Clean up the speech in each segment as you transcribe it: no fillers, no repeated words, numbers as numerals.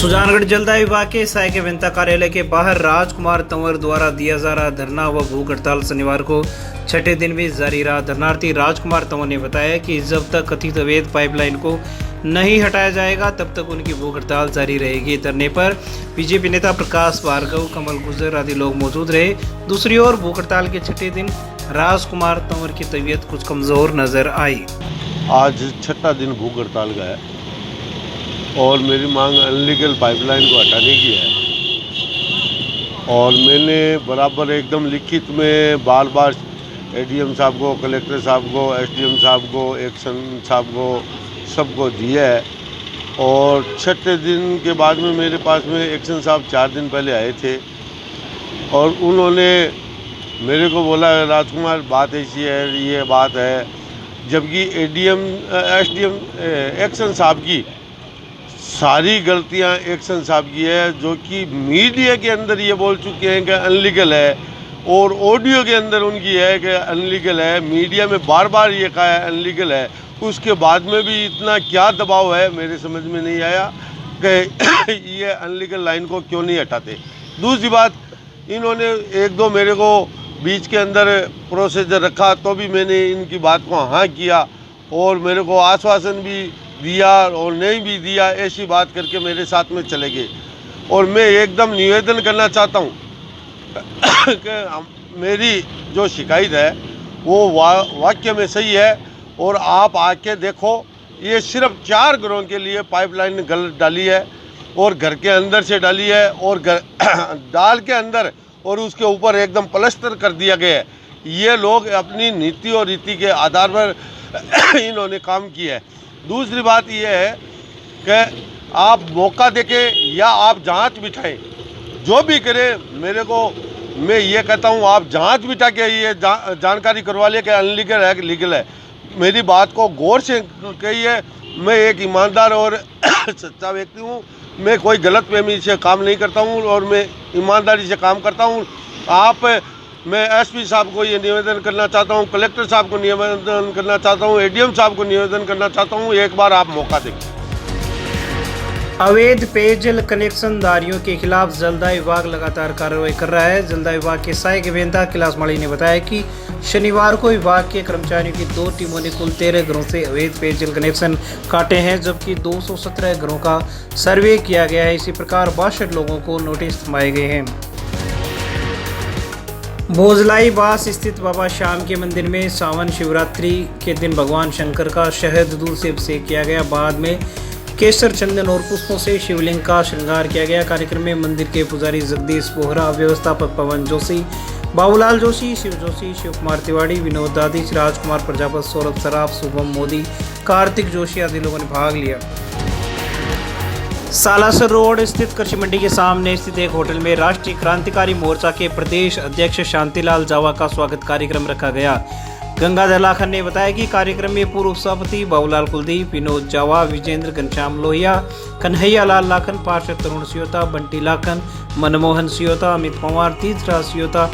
सुजानगढ़ जलदाय विभाग के सहायक अभियंता कार्यालय के बाहर राजकुमार तंवर द्वारा दिया जा रहा धरना व भूख हड़ताल शनिवार को छठे दिन भी जारी रहा। धरनार्थी राजकुमार तंवर ने बताया कि जब तक कथित अवैध पाइपलाइन को नहीं हटाया जाएगा तब तक उनकी भूख हड़ताल जारी रहेगी। धरने पर बीजेपी नेता प्रकाश भार्गव, कमल गुर्जर आदि लोग मौजूद रहे। दूसरी ओर भूख हड़ताल के छठे दिन राजकुमार तंवर की तबीयत कुछ कमजोर नजर आई। आज छठा दिन भूख हड़ताल का है और मेरी मांग अनलीगल पाइपलाइन को हटाने की है। और मैंने बराबर एकदम लिखित में बार बार एडीएम साहब को, कलेक्टर साहब को, एसडीएम साहब को, एक्शन साहब को, सबको दिया है। और छठे दिन के बाद में मेरे पास में एक्शन साहब 4 दिन पहले आए थे और उन्होंने मेरे को बोला, राजकुमार बात ऐसी है, ये बात है, जबकि एडीएम एसडीएम एक्शन साहब की सारी गलतियां एक्शन साहब की है, जो कि मीडिया के अंदर ये बोल चुके हैं कि अनलीगल है और ऑडियो के अंदर उनकी है कि अनलीगल है। मीडिया में बार बार ये कहा है अनलीगल है, उसके बाद में भी इतना क्या दबाव है मेरे समझ में नहीं आया कि ये अनलीगल लाइन को क्यों नहीं हटाते। दूसरी बात, इन्होंने 1-2 मेरे को बीच के अंदर प्रोसीजर रखा तो भी मैंने इनकी बात को हाँ किया और मेरे को आश्वासन भी दिया और नहीं भी दिया, ऐसी बात करके मेरे साथ में चले गए। और मैं एकदम निवेदन करना चाहता हूँ कि मेरी जो शिकायत है वो वाक्य में सही है और आप आके देखो, ये सिर्फ 4 घरों के लिए पाइपलाइन गलत डाली है और घर के अंदर से डाली है और घर डाल के अंदर और उसके ऊपर एकदम प्लास्टर कर दिया गया है। ये लोग अपनी नीति और रीति के आधार पर इन्होंने काम किया है। दूसरी बात यह है कि आप मौका देके या आप जांच बिठाएं, जो भी करें, मेरे को मैं ये कहता हूँ आप जांच बिठा के ये जानकारी करवा ले कि अनलीगल है कि लीगल है। मेरी बात को गौर से कहिए, मैं एक ईमानदार और सच्चा व्यक्ति हूँ, मैं कोई गलत फहमी से काम नहीं करता हूँ और मैं ईमानदारी से काम करता हूँ। मैं एसपी साहब को ये निवेदन करना चाहता हूँ, कलेक्टर साहब को निवेदन करना चाहता हूँ, एडीएम साहब को निवेदन करना चाहता हूँ, एक बार आप मौका दें। अवैध पेयजल कनेक्शनधारियों के खिलाफ जलदाय विभाग लगातार कार्रवाई कर रहा है। जलदाय विभाग के सहायक अभियंता कैलाश माली ने बताया कि शनिवार को विभाग के कर्मचारियों की 2 टीमों ने कुल 13 घरों से अवैध पेयजल कनेक्शन काटे हैं, जबकि 217 घरों का सर्वे किया गया है। इसी प्रकार 62 लोगों को नोटिस थमाए गए हैं। भोजलाई बास स्थित बाबा श्याम के मंदिर में सावन शिवरात्रि के दिन भगवान शंकर का शहद दूध से अभिषेक किया गया। बाद में केसर, चंदन और पुष्पों से शिवलिंग का श्रृंगार किया गया। कार्यक्रम में मंदिर के पुजारी जगदीश बोहरा, व्यवस्थापक पवन जोशी, बाबूलाल जोशी, शिव जोशी, शिव कुमार तिवारी, विनोद दादिश, राजकुमार प्रजापत, सौरभ सराफ, शुभम मोदी, कार्तिक जोशी आदि लोगों ने भाग लिया। सालासर रोड स्थित कृषि मंडी के सामने स्थित एक होटल में राष्ट्रीय क्रांतिकारी मोर्चा के प्रदेश अध्यक्ष शांतिलाल जावा का स्वागत कार्यक्रम रखा गया। गंगाधर लाखन ने बताया कि कार्यक्रम में पूर्व सभापति बाबूलाल कुलदीप, विनोद जावा, विजेंद्र घनश्याम लोहिया, कन्हैया लाल लाखन, पार्षद तरुण सियोता, बंटी लाखन, मनमोहन सियोता, अमित पंवार, तीर्थराज सियोता,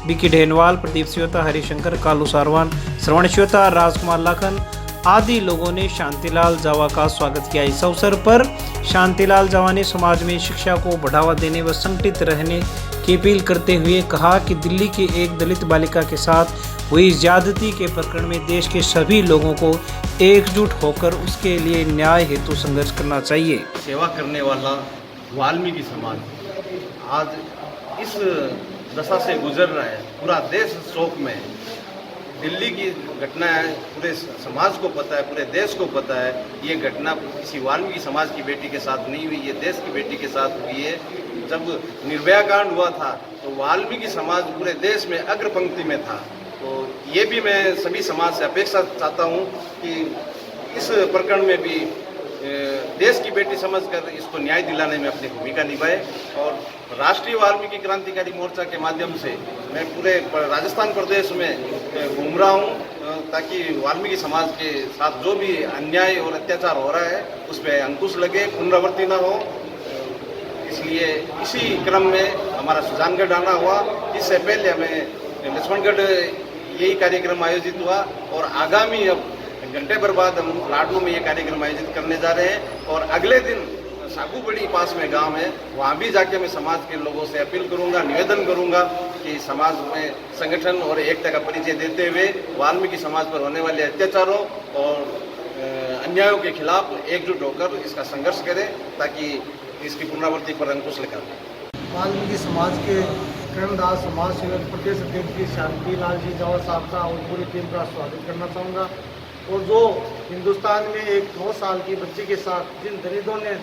विकी ढेनवाल, प्रदीप सियोता, हरिशंकर, कालू सारवान, श्रवण सियोता, राजकुमार लाखन आदि लोगों ने शांतिलाल जावा का स्वागत किया। इस अवसर पर शांतिलाल जावा ने समाज में शिक्षा को बढ़ावा देने व संगठित रहने की अपील करते हुए कहा कि दिल्ली की एक दलित बालिका के साथ हुई ज्यादती के प्रकरण में देश के सभी लोगों को एकजुट होकर उसके लिए न्याय हेतु संघर्ष करना चाहिए। सेवा करने वाला वाल्मीकि समाज आज इस दशा से गुजर रहा है। पूरा देश शोक में है। दिल्ली की घटना है, पूरे समाज को पता है, पूरे देश को पता है। ये घटना किसी वाल्मीकि समाज की बेटी के साथ नहीं हुई, ये देश की बेटी के साथ हुई है। जब निर्भया कांड हुआ था तो वाल्मीकि समाज पूरे देश में अग्र पंक्ति में था। तो ये भी मैं सभी समाज से अपेक्षा चाहता हूँ कि इस प्रकरण में भी देश की बेटी समझकर इसको न्याय दिलाने में अपनी भूमिका निभाए। और राष्ट्रीय वाल्मीकि क्रांतिकारी मोर्चा के माध्यम से मैं पूरे राजस्थान प्रदेश में घूम रहा हूँ ताकि वाल्मीकि समाज के साथ जो भी अन्याय और अत्याचार हो रहा है उस पर अंकुश लगे, पुनरावृत्ति न हो। इसलिए इसी क्रम में हमारा सुजानगढ़ आना हुआ। इससे पहले हमें लक्ष्मणगढ़ यही कार्यक्रम आयोजित हुआ और आगामी अब घंटे भर बाद हम लाडू में ये कार्यक्रम आयोजित करने जा रहे हैं और अगले दिन सागूबड़ी पास में गांव है, वहाँ भी जाके मैं समाज के लोगों से अपील करूंगा, निवेदन करूंगा कि समाज में संगठन और एकता का परिचय देते हुए वाल्मीकि समाज पर होने वाले अत्याचारों और अन्यायों के खिलाफ एकजुट होकर इसका संघर्ष करें ताकि इसकी पुनरावृत्ति पर अंकुश लगा दें। वाल्मीकि समाज के कर्णदास समाज सेवक प्रदेश अध्यक्ष जी शांतिलाल जी जावा साहब का और पूरी टीम का स्वागत करना चाहूँगा। और जो हिंदुस्तान में एक 9 साल की बच्ची के साथ जिन दलितों ने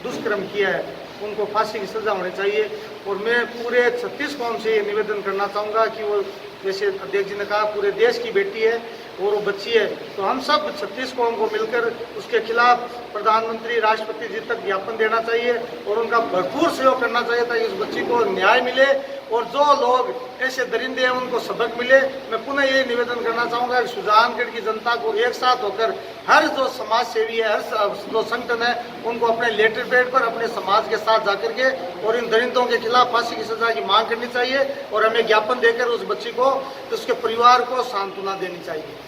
दुष्कर्म किया है उनको फांसी की सजा होनी चाहिए। और मैं पूरे 36 कौम से ये निवेदन करना चाहूँगा कि वो, जैसे अध्यक्ष जी ने कहा, पूरे देश की बेटी है और वो बच्ची है, तो हम सब 36 कौम को मिलकर उसके खिलाफ प्रधानमंत्री, राष्ट्रपति जी तक ज्ञापन देना चाहिए और उनका भरपूर सहयोग करना चाहिए ताकि उस बच्ची को न्याय मिले और जो लोग ऐसे दरिंदे हैं उनको सबक मिले। मैं पुनः ये निवेदन करना चाहूँगा कि सुजानगढ़ की जनता को एक साथ होकर हर जो समाज सेवी है, हर जो संगठन है, उनको अपने लेटर पैड पर अपने समाज के साथ जाकर के और इन दरिंदों के खिलाफ फांसी की सजा की मांग करनी चाहिए और हमें ज्ञापन देकर उस बच्ची को, उसके परिवार को सांत्वना देनी चाहिए।